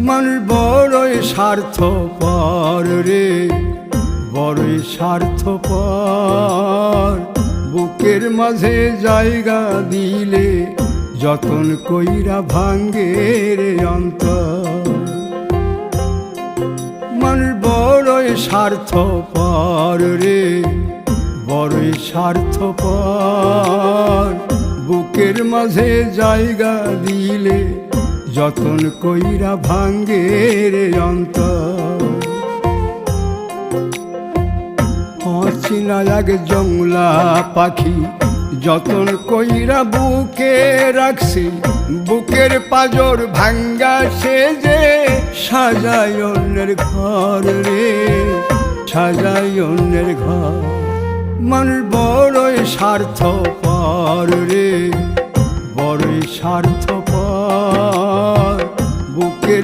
মানুষ বড়ই স্বার্থপর রে, বড়ই স্বার্থপর। বুকের মাঝে জায়গা দিলে যতন কইরা ভাঙ্গে রে অন্তর। মানুষ বড়ই স্বার্থপর রে, বড়ই স্বার্থপর। বুকের মাঝে জায়গা দিলে যতন কইরা ভাঙ্গে রে অন্তর। অচিনা এক জংলা পাখি যতন কইরা বুকে রাখছি, বুকের পাজর ভাঙ্গা সে যে সাজায় অন্যের ঘর রে, সাজায় অন্যের ঘর। মানুষ বড়ই স্বার্থপর রে, বড়ই স্বার্থপর। বুকের